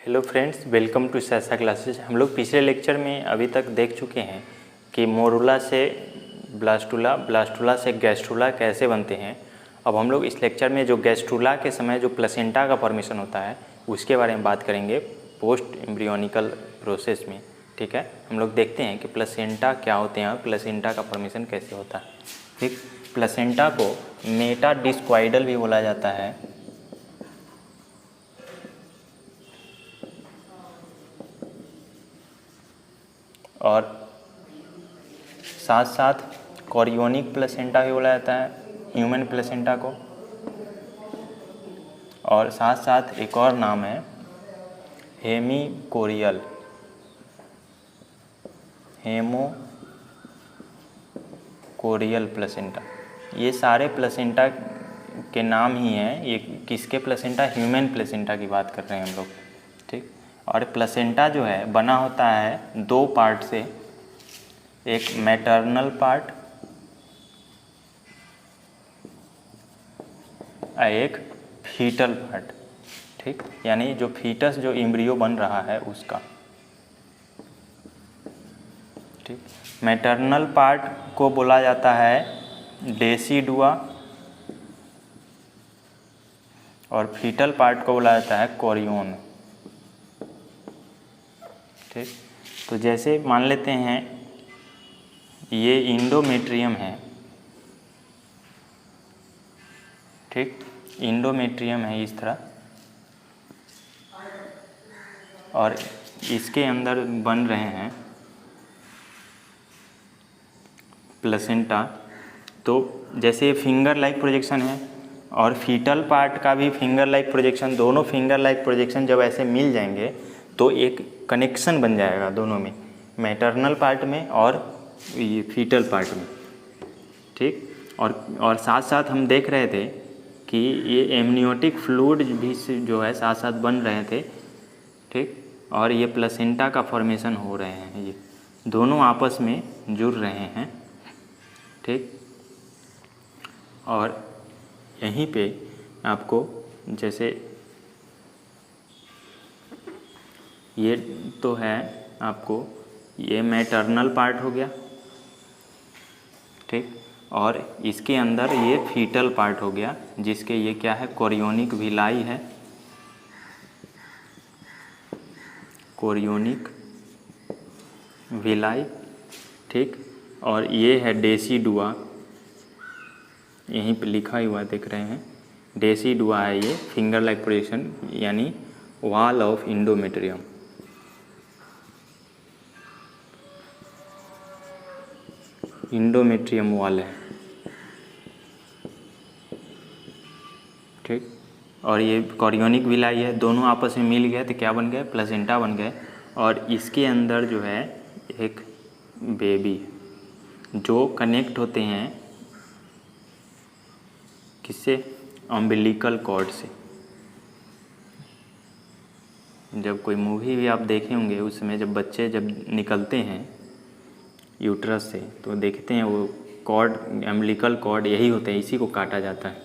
Hello friends, welcome to सैसा classes. हम लोग पिछले लेक्चर में अभी तक देख चुके हैं कि मोरुला से ब्लास्टुला, ब्लास्टुला से गैस्ट्रुला कैसे बनते हैं। अब हम लोग इस लेक्चर में जो गैस्ट्रुला के समय जो प्लेसेंटा का फॉर्मेशन होता है उसके बारे में बात करेंगे पोस्ट एम्ब्रियोनिकल प्रोसेस में। ठीक है, हम लोग देखते हैं कि प्लेसेंटा क्या होते हैं और प्लेसेंटा का फॉर्मेशन कैसे होता है। ठीक, प्लेसेंटा को मेटाडिस्क्वाइडल भी बोला जाता है और साथ साथ कोरियोनिक प्लेसेंटा भी बोला जाता है ह्यूमन प्लेसेंटा को, और साथ साथ एक और नाम है हेमिकोरियल, हेमोकोरियल प्लेसेंटा। ये सारे प्लेसेंटा के नाम ही हैं। ये किसके प्लेसेंटा? ह्यूमन प्लेसेंटा की बात कर रहे हैं हम लोग। ठीक, और प्लेसेंटा जो है बना होता है दो पार्ट से, एक मैटरनल पार्ट और एक फीटल पार्ट। ठीक, यानी जो फीटस जो एम्ब्रियो बन रहा है उसका। ठीक, मैटरनल पार्ट को बोला जाता है डेसिडुआ और फीटल पार्ट को बोला जाता है कोरियोन। ठीक, तो जैसे मान लेते हैं ये इंडोमेट्रियम है। ठीक, इंडोमेट्रियम है इस तरह, और इसके अंदर बन रहे हैं प्लेसेंटा। तो जैसे फिंगर लाइक प्रोजेक्शन है और फीटल पार्ट का भी फिंगर लाइक प्रोजेक्शन, दोनों फिंगर लाइक प्रोजेक्शन जब ऐसे मिल जाएंगे तो एक कनेक्शन बन जाएगा दोनों में, मैटरनल पार्ट में और ये फीटल पार्ट में। ठीक, और साथ साथ हम देख रहे थे कि ये एमनियोटिक फ्लूइड भी जो है साथ साथ बन रहे थे। ठीक, और ये प्लेसेंटा का फॉर्मेशन हो रहे हैं, ये दोनों आपस में जुड़ रहे हैं। ठीक, और यहीं पे आपको जैसे ये तो है आपको, ये मैटरनल पार्ट हो गया। ठीक, और इसके अंदर ये फीटल पार्ट हो गया, जिसके ये क्या है, कोरियोनिक विलाई है, कोरियोनिक विलाई। ठीक, और ये है डेसिडुआ, यहीं पे लिखा हुआ देख रहे हैं, डेसिडुआ है ये, फिंगर लाइक प्रोजेक्शन यानी wall of endometrium. Endometrium wall है। ठीक, और ये कोरियोनिक विलाई है, दोनों आपस में मिल गए तो क्या बन गए, प्लेसेंटा बन गए। और इसके अंदर जो है एक बेबी जो कनेक्ट होते हैं किससे, अम्बिलिकल कॉर्ड से। जब कोई मूवी भी आप देखे होंगे उसमें जब बच्चे जब निकलते हैं यूट्रस से तो देखते हैं वो कॉर्ड, अम्बिलिकल कॉर्ड यही होते हैं, इसी को काटा जाता है।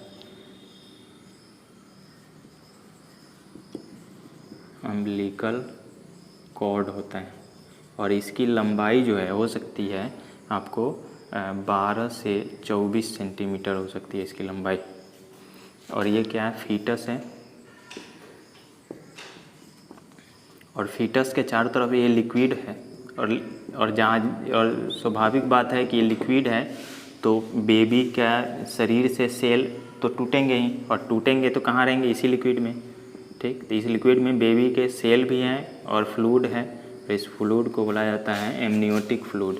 अम्बिलिकल कॉर्ड होता है, और इसकी लंबाई जो है हो सकती है आपको 12 से 24 सेंटीमीटर हो सकती है इसकी लंबाई। और ये क्या है, फीटस है, और फीटस के चारों तरफ ये लिक्विड है। और जहाँ और स्वाभाविक बात है कि ये लिक्विड है तो बेबी का शरीर से सेल तो टूटेंगे ही, और टूटेंगे तो कहाँ रहेंगे, इसी लिक्विड में। ठीक, तो इस लिक्विड में बेबी के सेल भी हैं और फ्लूइड है, तो इस फ्लूइड को बोला जाता है एमनियोटिक फ्लूइड,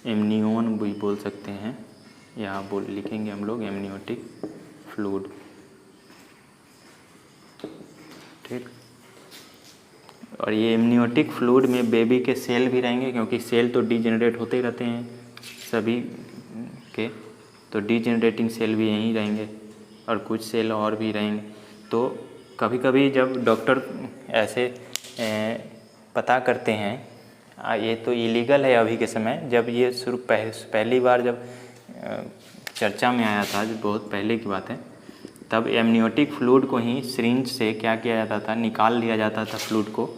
एमनियोन भी बोल सकते हैं, यहाँ लिखेंगे हम लोग एमनियोटिक फ्लूइड। ठीक, और ये एमनियोटिक फ्लूइड में बेबी के सेल भी रहेंगे, क्योंकि सेल तो डीजेनरेट होते ही रहते हैं सभी के, तो डीजेनरेटिंग सेल भी यहीं रहेंगे और कुछ सेल और भी रहेंगे। तो कभी कभी जब डॉक्टर ऐसे पता करते हैं, ये तो इलीगल है अभी के समय, जब ये पहली बार जब चर्चा में आया था, जो बहुत पहले की बात है, तब एमनियोटिक फ्लूइड को ही सिरिंज से क्या किया जाता था, निकाल लिया जाता था फ्लूइड को,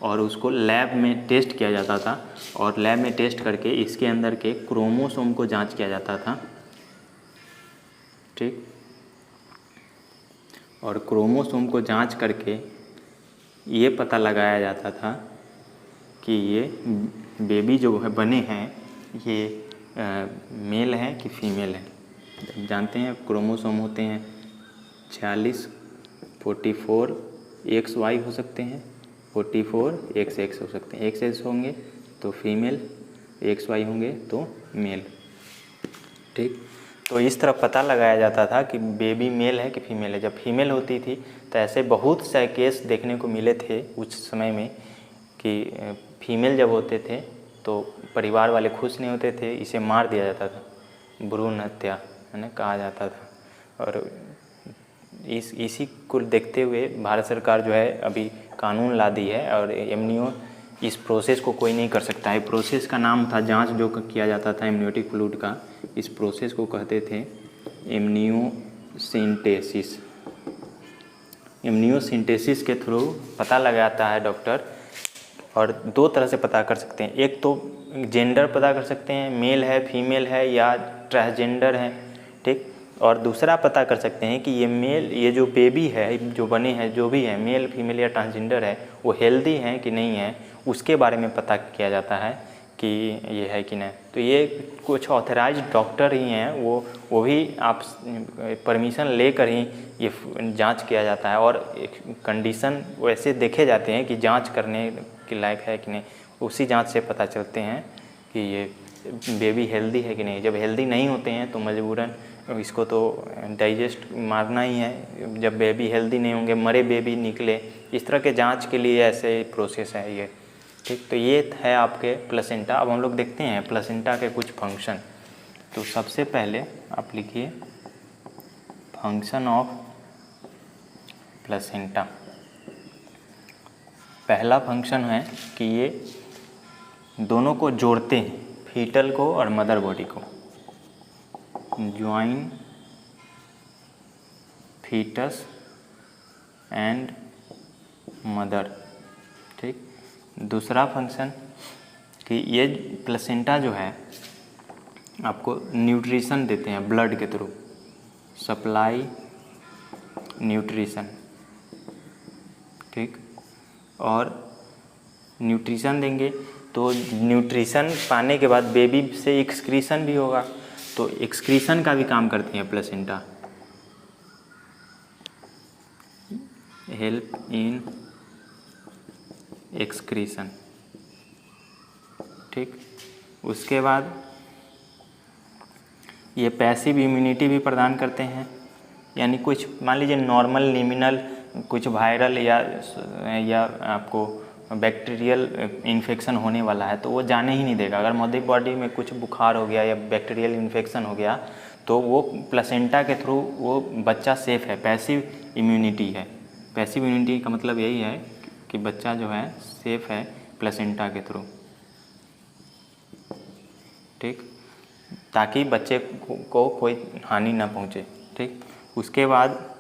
और उसको लैब में टेस्ट किया जाता था, और लैब में टेस्ट करके इसके अंदर के क्रोमोसोम को जांच किया जाता था। ठीक, और क्रोमोसोम को जांच करके ये पता लगाया जाता था कि ये बेबी जो है बने हैं ये मेल है कि फीमेल है। जानते हैं क्रोमोसोम होते हैं 46, 44 XY हो सकते हैं, 44 XX हो सकते हैं। XX होंगे तो फीमेल, XY होंगे तो मेल। ठीक, तो इस तरह पता लगाया जाता था कि बेबी मेल है कि फीमेल है। जब फीमेल होती थी तो ऐसे बहुत से केस देखने को मिले थे उस समय में कि फीमेल जब होते थे तो परिवार वाले खुश नहीं होते थे, इसे मार दिया जाता था, भ्रूण हत्या है ना कहा जाता था। और इसी को देखते हुए भारत सरकार जो है अभी कानून ला दी है, और एमनियो इस प्रोसेस को कोई नहीं कर सकता है। प्रोसेस का नाम था, जांच जो किया जाता था एमनियोटिक फ्लूइड का, इस प्रोसेस को कहते थे एमनियोसेंटेसिस। एमनियोसेंटेसिस के थ्रू पता लगाता है डॉक्टर, और दो तरह से पता कर सकते हैं। एक तो जेंडर पता कर सकते हैं, मेल है फीमेल है या ट्रांसजेंडर है। ठीक, और दूसरा पता कर सकते हैं कि ये मेल, ये जो बेबी है जो बने हैं, जो भी है मेल फीमेल या ट्रांसजेंडर है, वो हेल्दी हैं कि नहीं है, उसके बारे में पता किया जाता है कि ये है कि नहीं। तो ये कुछ ऑथराइज्ड डॉक्टर ही हैं, वो भी आप परमिशन लेकर ही ये जांच किया जाता है, और कंडीशन वैसे देखे जाते हैं कि जांच करने के लायक है कि नहीं, उसी जांच से पता चलते हैं कि ये बेबी हेल्दी है कि नहीं। जब हेल्दी नहीं होते हैं तो मजबूरन इसको तो डाइजेस्ट मारना ही है। जब बेबी हेल्दी नहीं होंगे, मरे बेबी निकले, इस तरह के जांच के लिए ऐसे प्रोसेस है ये। ठीक, तो ये है आपके प्लेसेंटा। अब हम लोग देखते हैं प्लेसेंटा के कुछ फंक्शन। तो सबसे पहले आप लिखिए फंक्शन ऑफ प्लेसेंटा। पहला फंक्शन है कि ये दोनों को जोड़ते हैं, फीटल को और मदर बॉडी को। Join foetus and mother. ठीक, दूसरा फंक्शन कि ये प्लेसेंटा जो है आपको न्यूट्रिशन देते हैं ब्लड के थ्रू, सप्लाई न्यूट्रिशन। ठीक, और न्यूट्रिशन देंगे तो न्यूट्रिशन पाने के बाद बेबी से एक्सक्रीशन भी होगा, तो एक्सक्रीशन का भी काम करती हैं प्लेसेंटा, हेल्प इन एक्सक्रीशन। ठीक, उसके बाद ये पैसिव इम्यूनिटी भी प्रदान करते हैं, यानी कुछ मान लीजिए नॉर्मल लिमिनल कुछ वायरल या आपको बैक्टीरियल इन्फेक्शन होने वाला है तो वो जाने ही नहीं देगा। अगर मदर बॉडी में कुछ बुखार हो गया या बैक्टीरियल इन्फेक्शन हो गया तो वो प्लेसेंटा के थ्रू वो बच्चा सेफ है, पैसिव इम्यूनिटी है। पैसिव इम्यूनिटी का मतलब यही है कि बच्चा जो है सेफ है प्लेसेंटा के थ्रू। ठीक, ताकि बच्चे को कोई हानि ना पहुँचे। ठीक, उसके बाद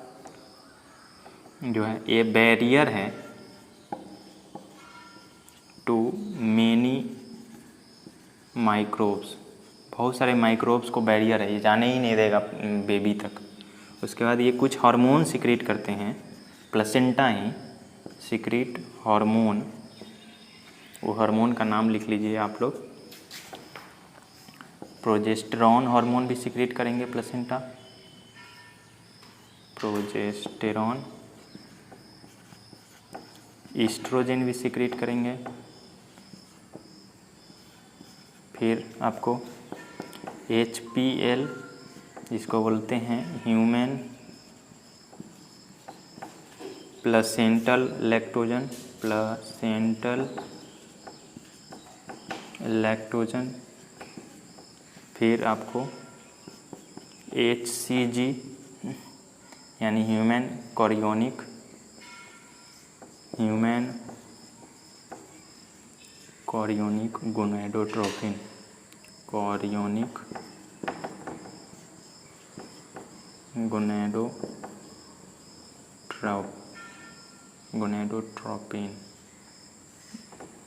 जो है ये बैरियर है टू मेनी माइक्रोब्स, बहुत सारे माइक्रोब्स को बैरियर है, ये जाने ही नहीं देगा बेबी तक। उसके बाद ये कुछ हार्मोन सिक्रीट करते हैं, प्लेसेंटा ही सिक्रीट हार्मोन, वो हार्मोन का नाम लिख लीजिए आप लोग। प्रोजेस्टेरॉन हार्मोन भी सिक्रीट करेंगे प्लेसेंटा, प्रोजेस्टेरॉन। ईस्ट्रोजन भी सिक्रीट करेंगे। फिर आपको HPL जिसको बोलते हैं human placental lactogen, placental lactogen. फिर आपको HCG यानी human chorionic, human chorionic gonadotropin, chorionic gonadotropin. Gonadotropin,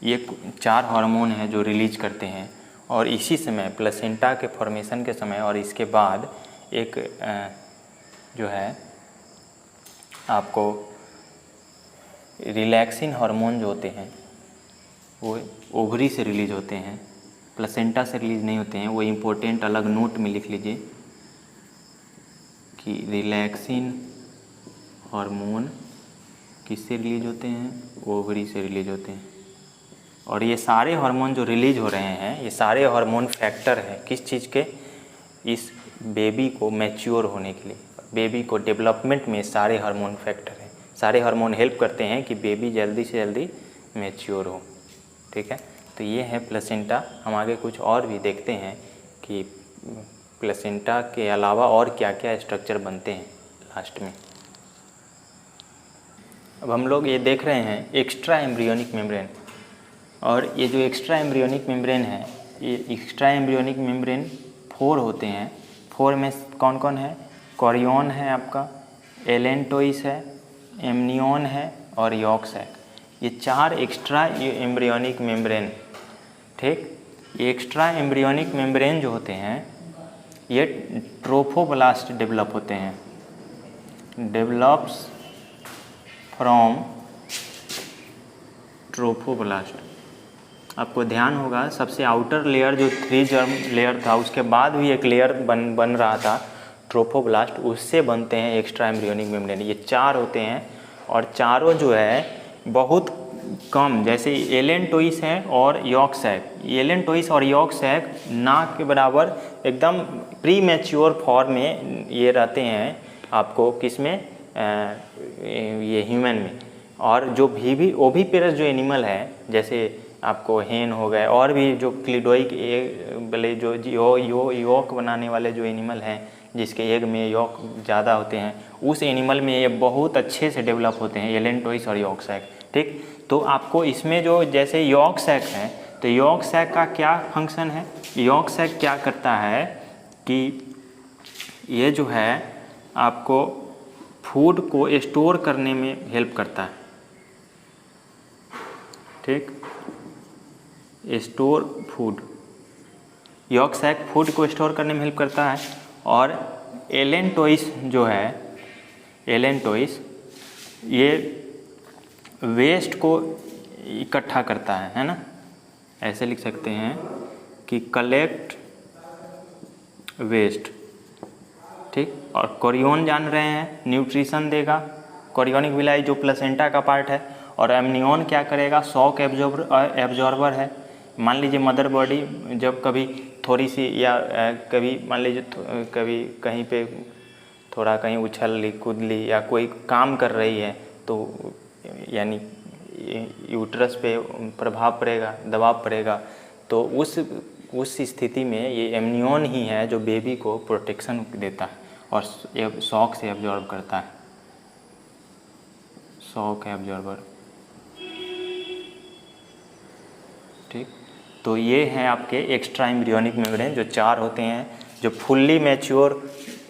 ये 4 हार्मोन हैं जो रिलीज करते हैं। और इसी समय प्लेसेंटा के फॉर्मेशन के समय और इसके बाद एक जो है आपको रिलैक्सिन हार्मोन जो होते हैं वो ओवरी से रिलीज होते हैं, प्लेसेंटा से रिलीज नहीं होते हैं। वो इम्पोर्टेंट अलग नोट में लिख लीजिए कि रिलैक्सिन हार्मोन किससे रिलीज होते हैं, ओवरी से रिलीज होते हैं। और ये सारे हार्मोन जो रिलीज हो रहे हैं, ये सारे हार्मोन फैक्टर हैं किस चीज़ के, इस बेबी को मैच्योर होने के लिए, बेबी को डेवलपमेंट में सारे हार्मोन फैक्टर हैं। सारे हार्मोन हेल्प करते हैं कि बेबी जल्दी से जल्दी मैच्योर हो। ठीक है, तो ये है प्लेसेंटा। हम आगे कुछ और भी देखते हैं कि प्लेसेंटा के अलावा और क्या क्या स्ट्रक्चर बनते हैं लास्ट में। अब हम लोग ये देख रहे हैं एक्स्ट्रा एम्ब्रियोनिक मेम्ब्रेन। और ये जो एक्स्ट्रा एम्ब्रियोनिक मेम्ब्रेन है, ये एक्स्ट्रा एम्ब्रियोनिक मेम्ब्रेन 4 होते हैं। 4 में कौन कौन है, कोरियन है आपका, एलेंटोइस है, एमनियन है और यॉर्क सैक। ये 4 एक्स्ट्रा एम्ब्रियोनिक मेम्ब्रेन। ठीक, ये एक्स्ट्रा एम्ब्रियोनिक मेम्ब्रेन जो होते हैं ये ट्रोफोब्लास्ट डेवलप होते हैं, डेवलप्स फ्रॉम ट्रोफोब्लास्ट। आपको ध्यान होगा सबसे आउटर लेयर जो 3 जर्म लेयर था उसके बाद भी एक लेयर बन रहा था ट्रोफोब्लास्ट, उससे बनते हैं एक्स्ट्रा एम्ब्रियोनिक मेम्ब्रेन। ये 4 होते हैं और चारों जो है बहुत कम, जैसे एलेंटोइस है और यॉर्क सैक। एलेंटोइस और यॉर्क सैक ना के बराबर एकदम प्री मैच्योर फॉर्म में ये रहते हैं आपको किसमें, ये ह्यूमन में। और जो भी ओविपेरस जो एनिमल है, जैसे आपको हेन हो गए और भी जो क्लिडोइक वाले जो यॉक बनाने वाले जो एनिमल हैं जिसके एग में यॉक ज़्यादा होते हैं, उस एनिमल में ये बहुत अच्छे से डेवलप होते हैं एलेंटोइस और यॉर्क सैक। ठीक, तो आपको इसमें जो जैसे यॉर्क सैक है, तो यॉर्क सैक का क्या फंक्शन है, यॉर्क सैक क्या करता है कि ये जो है आपको फूड को स्टोर करने में हेल्प करता है। ठीक, store food, yolk sac food को स्टोर करने में हेल्प करता है। और एलेंटोइस जो है, एलेंटोइस ये वेस्ट को इकट्ठा करता है ना, ऐसे लिख सकते हैं कि कलेक्ट वेस्ट। ठीक, और कोरियन जान रहे हैं न्यूट्रिशन देगा, कोरियोनिक विलाई जो प्लेसेंटा का पार्ट है। और एमनियन क्या करेगा, शॉक एब्जॉर्बर है। मान लीजिए मदर बॉडी जब कभी थोड़ी सी या कभी मान लीजिए कभी कहीं पे थोड़ा कहीं उछल ली कूद ली या कोई काम कर रही है तो यानी यूट्रस पे प्रभाव पड़ेगा, दबाव पड़ेगा, तो उस स्थिति में ये एमनियन ही है जो बेबी को प्रोटेक्शन देता है और शॉक से एब्जॉर्ब करता है, शॉक एब्जॉर्बर। ठीक, तो ये हैं आपके एक्स्ट्रा एम्ब्रियोनिक मेम्ब्रेन जो 4 होते हैं। जो फुल्ली मैच्योर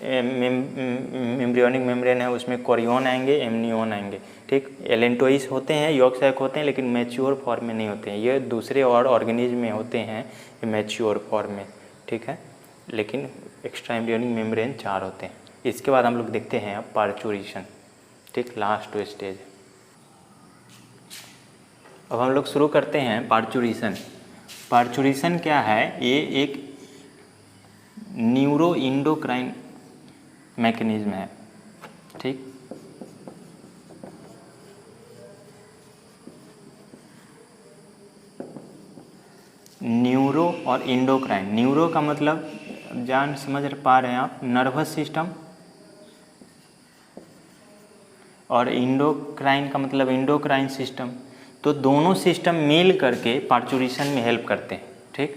एम्ब्रियोनिक मेम्ब्रेन है उसमें कोरियन आएंगे, एमनियन आएंगे। ठीक, एलेंटोइस होते हैं, यॉर्क सैक होते हैं, लेकिन मैच्योर फॉर्म में नहीं होते हैं। ये दूसरे और ऑर्गेनिज्म में होते हैं मैच्योर फॉर्म में। ठीक है, लेकिन एक्स्ट्रा एम्ब्रियोनिक मेम्ब्रेन 4 होते हैं। इसके बाद हम लोग देखते हैं अब पार्चुरेशन। ठीक, लास्ट स्टेज। अब हम लोग शुरू करते हैं पार्चुरेशन। पार्चुरेशन क्या है, ये एक न्यूरो इंडोक्राइन मैकेनिज्म है। ठीक, न्यूरो और इंडोक्राइन, न्यूरो का मतलब जान समझ पा रहे हैं आप, नर्वस सिस्टम, और इंडोक्राइन का मतलब इंडोक्राइन सिस्टम। तो दोनों सिस्टम मिल करके पार्चुरेशन में हेल्प करते हैं। ठीक,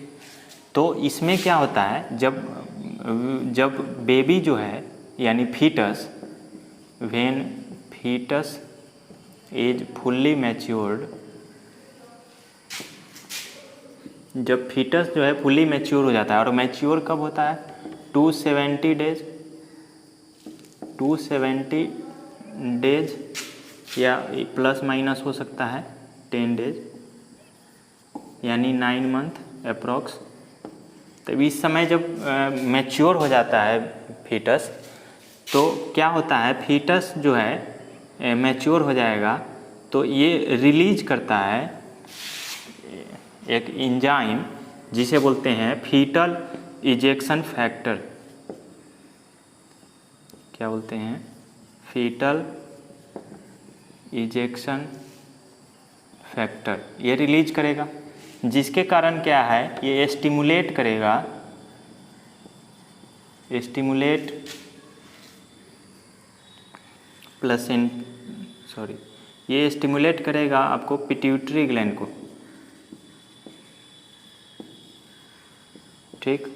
तो इसमें क्या होता है, जब बेबी जो है यानी foetus, when foetus is fully matured, जब फीटस जो है फुल्ली मैच्योर हो जाता है, और मैच्योर कब होता है, 270 डेज, 270 डेज या प्लस माइनस हो सकता है 10 डेज, यानी 9 मंथ अप्रॉक्स। तो इस समय जब मैच्योर हो जाता है फीटस, तो क्या होता है, फीटस जो है मैच्योर हो जाएगा तो ये रिलीज करता है एक एंजाइम जिसे बोलते हैं फीटल इजेक्शन फैक्टर। क्या बोलते हैं? Foetal ejection factor. ये रिलीज करेगा, जिसके कारण क्या है, ये स्टिमुलेट करेगा, ये स्टिमुलेट करेगा आपको पिट्यूटरी ग्लैंड को, ठीक।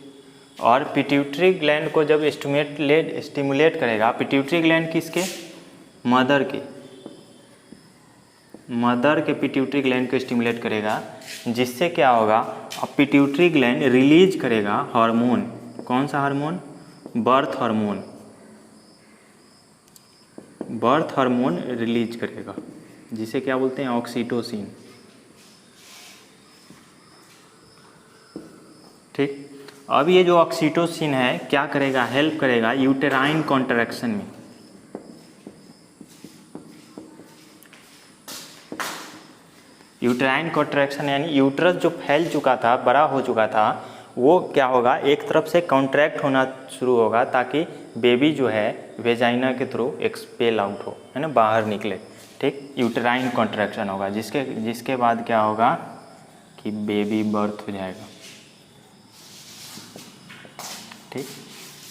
और पिट्यूटरी ग्लैंड को जब स्टिमुलेट करेगा, पिट्यूटरी ग्लैंड किसके? मदर के पिट्यूटरी ग्लैंड को स्टिमुलेट करेगा, जिससे क्या होगा, अब पिट्यूटरी ग्लैंड रिलीज करेगा हार्मोन। कौन सा हार्मोन? बर्थ हार्मोन रिलीज करेगा, जिसे क्या बोलते हैं? ऑक्सीटोसिन, ठीक। अब ये जो ऑक्सीटोसिन है क्या करेगा? हेल्प करेगा यूटेराइन कॉन्ट्रैक्शन में। यूटेराइन कॉन्ट्रैक्शन यानी यूट्रस जो फैल चुका था, बड़ा हो चुका था, वो क्या होगा, एक तरफ से कॉन्ट्रैक्ट होना शुरू होगा ताकि बेबी जो है वेजाइना के थ्रू एक्सपेल आउट हो, है ना, बाहर निकले, ठीक। यूटेराइन कॉन्ट्रैक्शन होगा, जिसके बाद क्या होगा कि बेबी बर्थ हो जाएगा, ठीक।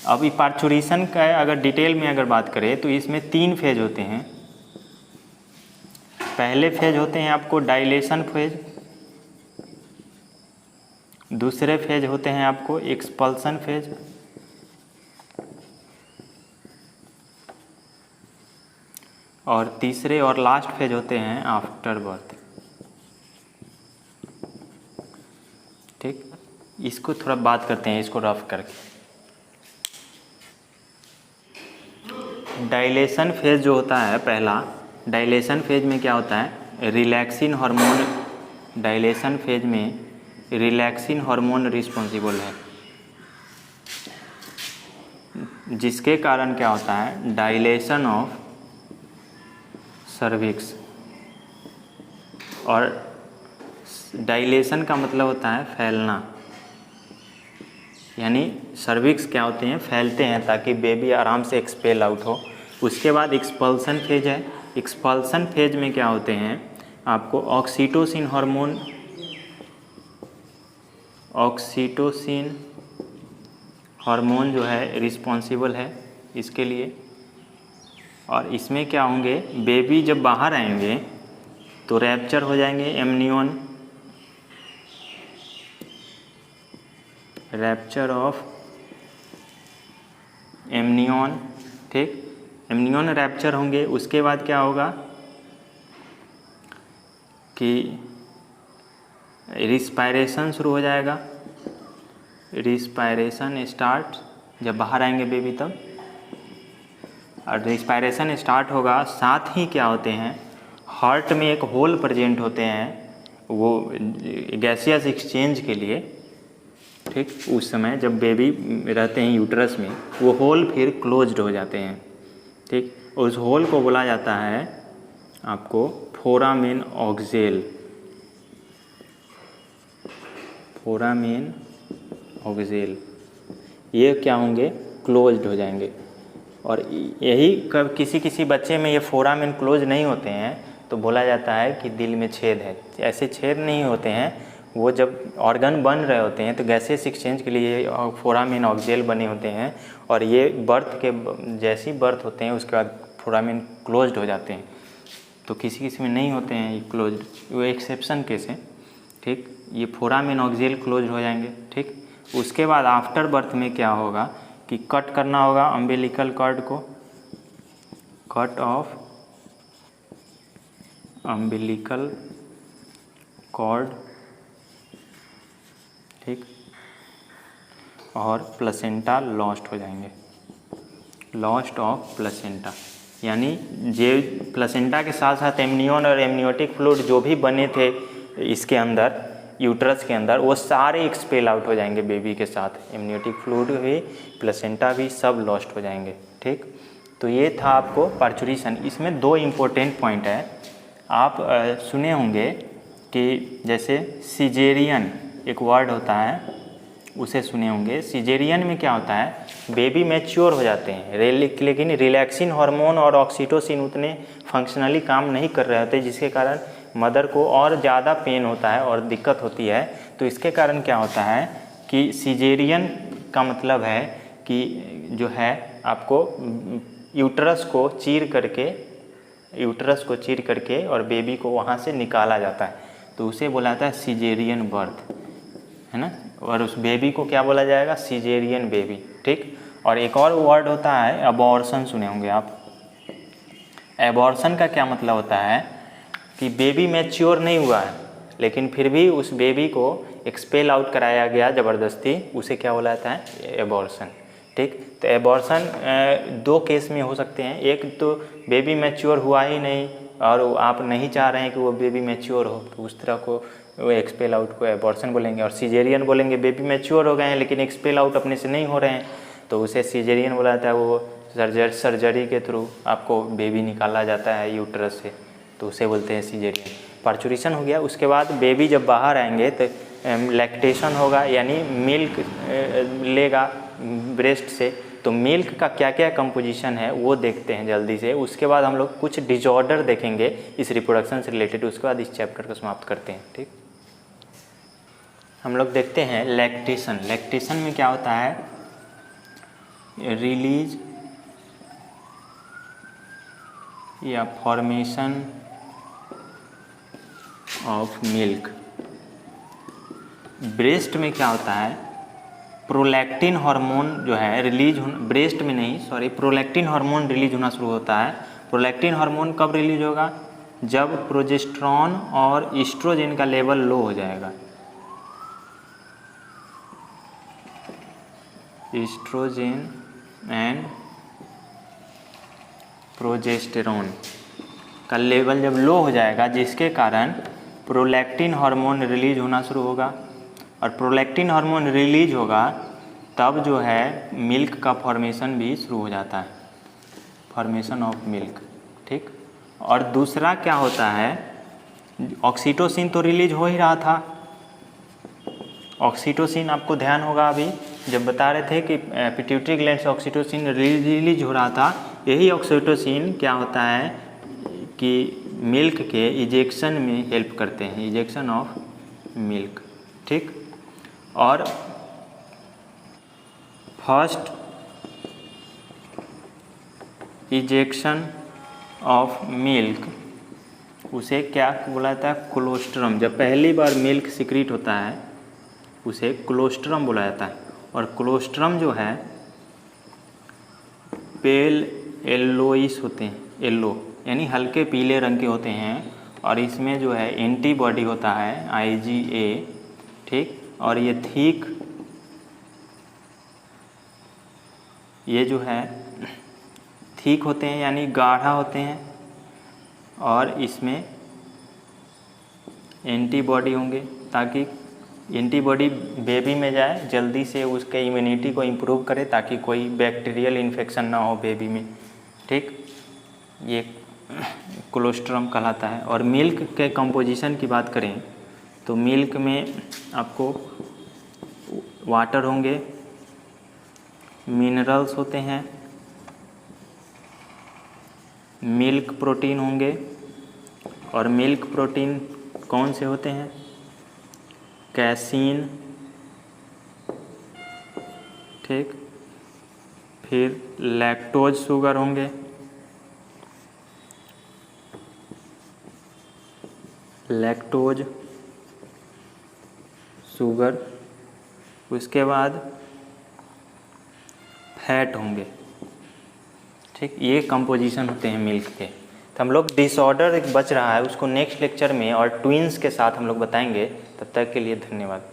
अब ये पार्चुरेशन का अगर डिटेल में अगर बात करें तो इसमें 3 फेज होते हैं। पहले फेज होते हैं आपको डायलेशन फेज, दूसरे फेज होते हैं आपको एक्सपल्सन फेज, और तीसरे और लास्ट फेज होते हैं आफ्टर बर्थ, ठीक। इसको थोड़ा बात करते हैं, इसको रफ करके। डायलेशन फेज जो होता है पहला, डायलेशन फेज में क्या होता है, रिलैक्सिन हार्मोन, डायलेशन फेज में रिलैक्सिन हार्मोन रिस्पॉन्सिबल है, जिसके कारण क्या होता है, डायलेशन ऑफ सर्विक्स। और डायलेशन का मतलब होता है फैलना, यानी सर्विक्स क्या होते हैं, फैलते हैं ताकि बेबी आराम से एक्सपेल आउट हो। उसके बाद एक्सपल्सन फेज है। एक्सपल्सन फेज में क्या होते हैं, आपको ऑक्सीटोसिन हार्मोन जो है रिस्पॉन्सिबल है इसके लिए। और इसमें क्या होंगे, बेबी जब बाहर आएंगे तो रैप्चर हो जाएंगे एमनियन, रैप्चर ऑफ एमनियन, ठीक। एमनियन रैप्चर होंगे। उसके बाद क्या होगा कि रिस्पायरेशन शुरू हो जाएगा, रिस्पायरेशन स्टार्ट, जब बाहर आएंगे बेबी तब, और रिस्पायरेशन स्टार्ट होगा। साथ ही क्या होते हैं, हार्ट में एक होल प्रेजेंट होते हैं, वो गैसियस एक्सचेंज के लिए, ठीक। उस समय जब बेबी रहते हैं यूट्रस में, वो होल फिर क्लोज्ड हो जाते हैं, ठीक। उस होल को बोला जाता है आपको फोरामेन ऑक्सेल, फोरामेन ऑक्सेल। ये क्या होंगे, क्लोज्ड हो जाएंगे। और यही कब किसी बच्चे में ये फोरामेन क्लोज नहीं होते हैं तो बोला जाता है कि दिल में छेद है। ऐसे छेद नहीं होते हैं, वो जब ऑर्गन बन रहे होते हैं तो गैसेस एक्सचेंज के लिए फोरामेन ऑक्सेल बने होते हैं, और ये बर्थ के जैसी बर्थ होते हैं उसके बाद फोरामेन क्लोज्ड हो जाते हैं। तो किसी में नहीं होते हैं ये क्लोज्ड, वो एक्सेप्शन केस है, ठीक। ये फोरामेन ऑक्सेल क्लोज हो जाएंगे, ठीक। उसके बाद आफ्टर बर्थ में क्या होगा कि कट करना होगा अम्बिलिकल कॉर्ड को, कट ऑफ अम्बिलिकल कॉर्ड, ठीक। और प्लेसेंटा लॉस्ट हो जाएंगे, लॉस्ट ऑफ प्लेसेंटा। यानी जे प्लेसेंटा के साथ साथ एमनियन और एमनियोटिक फ्लूइड जो भी बने थे इसके अंदर, यूट्रस के अंदर, वो सारे एक्सपेल आउट हो जाएंगे बेबी के साथ। एमनियोटिक फ्लूइड भी, प्लेसेंटा भी, सब लॉस्ट हो जाएंगे। ठीक, तो ये था आपको पार्चुरेशन। इसमें 2 इम्पोर्टेंट पॉइंट है। आप सुने होंगे कि जैसे सिजेरियन एक वर्ड होता है, उसे सुने होंगे। सिजेरियन में क्या होता है, बेबी मैच्योर हो जाते हैं लेकिन रिलैक्सिन हार्मोन और ऑक्सीटोसिन उतने फंक्शनली काम नहीं कर रहे होते, जिसके कारण मदर को और ज़्यादा पेन होता है और दिक्कत होती है। तो इसके कारण क्या होता है कि सिजेरियन का मतलब है कि जो है आपको यूट्रस को चीर करके और बेबी को वहाँ से निकाला जाता है, तो उसे बोला जाता है सिजेरियन बर्थ, है ना। और उस बेबी को क्या बोला जाएगा, सिजेरियन बेबी। ठीक, और एक और वर्ड होता है अबॉर्शन, सुने होंगे आप। एबॉर्शन का क्या मतलब होता है कि बेबी मैच्योर नहीं हुआ है लेकिन फिर भी उस बेबी को एक्सपेल आउट कराया गया ज़बरदस्ती, उसे क्या बोला जाता है, एबॉर्शन। ठीक, तो एबॉर्शन 2 केस में हो सकते हैं। एक तो बेबी मैच्योर हुआ ही नहीं और आप नहीं चाह रहे हैं कि वो बेबी मैच्योर हो, तो उस तरह को वो एक्सपेल आउट को एबॉर्शन बोलेंगे। और सिजेरियन बोलेंगे, बेबी मैच्योर हो गए हैं लेकिन एक्सपेल आउट अपने से नहीं हो रहे हैं, तो उसे सिजेरियन बोला जाता है। वो सर्जरी के थ्रू आपको बेबी निकाला जाता है यूट्रस से, तो उसे बोलते हैं सिजेरियन। पार्चुरेशन हो गया। उसके बाद बेबी जब बाहर आएंगे तो लैक्टेशन होगा, यानी मिल्क लेगा ब्रेस्ट से। तो मिल्क का क्या क्या कंपोजिशन है वो देखते हैं जल्दी से। उसके बाद हम लोग कुछ डिजॉर्डर देखेंगे इस रिप्रोडक्शन से रिलेटेड, उसके बाद इस चैप्टर को समाप्त करते हैं। ठीक, हम लोग देखते हैं लैक्टेशन। लैक्टेशन में क्या होता है, रिलीज या फॉर्मेशन ऑफ मिल्क। ब्रेस्ट में क्या होता है, प्रोलैक्टिन हार्मोन जो है रिलीज ब्रेस्ट में नहीं, सॉरी, प्रोलैक्टिन हार्मोन रिलीज होना शुरू होता है। प्रोलैक्टिन हार्मोन कब रिलीज होगा, जब प्रोजेस्टेरॉन और ईस्ट्रोजन का लेवल लो हो जाएगा। ईस्ट्रोजन एंड प्रोजेस्टेरॉन का लेवल जब लो हो जाएगा, जिसके कारण प्रोलैक्टिन हार्मोन रिलीज होना शुरू होगा। और प्रोलैक्टिन हार्मोन रिलीज होगा तब जो है मिल्क का फॉर्मेशन भी शुरू हो जाता है, फॉर्मेशन ऑफ मिल्क। ठीक, और दूसरा क्या होता है, ऑक्सीटोसिन तो रिलीज हो ही रहा था। ऑक्सीटोसिन आपको ध्यान होगा अभी जब बता रहे थे कि पिट्यूटरी ग्लैंड से ऑक्सीटोसिन रिलीज हो रहा था। यही ऑक्सीटोसिन क्या होता है कि मिल्क के इजेक्शन में हेल्प करते हैं, इजेक्शन ऑफ मिल्क। ठीक, और फर्स्ट इजेक्शन ऑफ मिल्क उसे क्या बोला जाता है, कोलोस्ट्रम। जब पहली बार मिल्क सिक्रीट होता है उसे कोलोस्ट्रम बोला जाता है। और कोलोस्ट्रम जो है पेल येलोइश होते हैं, येलो यानी हल्के पीले रंग के होते हैं। और इसमें जो है एंटीबॉडी होता है IgA। ठीक, और ये थिक, ये जो है थिक होते हैं यानी गाढ़ा होते हैं। और इसमें एंटीबॉडी होंगे ताकि एंटीबॉडी बेबी में जाए, जल्दी से उसके इम्यूनिटी को इम्प्रूव करे ताकि कोई बैक्टीरियल इन्फेक्शन ना हो बेबी में। ठीक, ये कोलोस्ट्रम कहलाता है। और मिल्क के कंपोजिशन की बात करें तो मिल्क में आपको वाटर होंगे, मिनरल्स होते हैं, मिल्क प्रोटीन होंगे। और मिल्क प्रोटीन कौन से होते हैं, कैसीन। ठीक, फिर लैक्टोज शुगर होंगे, लैक्टोज शुगर। उसके बाद फैट होंगे। ठीक, ये कंपोजिशन होते हैं मिल्क के। तो हम लोग डिसऑर्डर एक बच रहा है उसको नेक्स्ट लेक्चर में और ट्विंस के साथ हम लोग बताएंगे। तब तक के लिए धन्यवाद।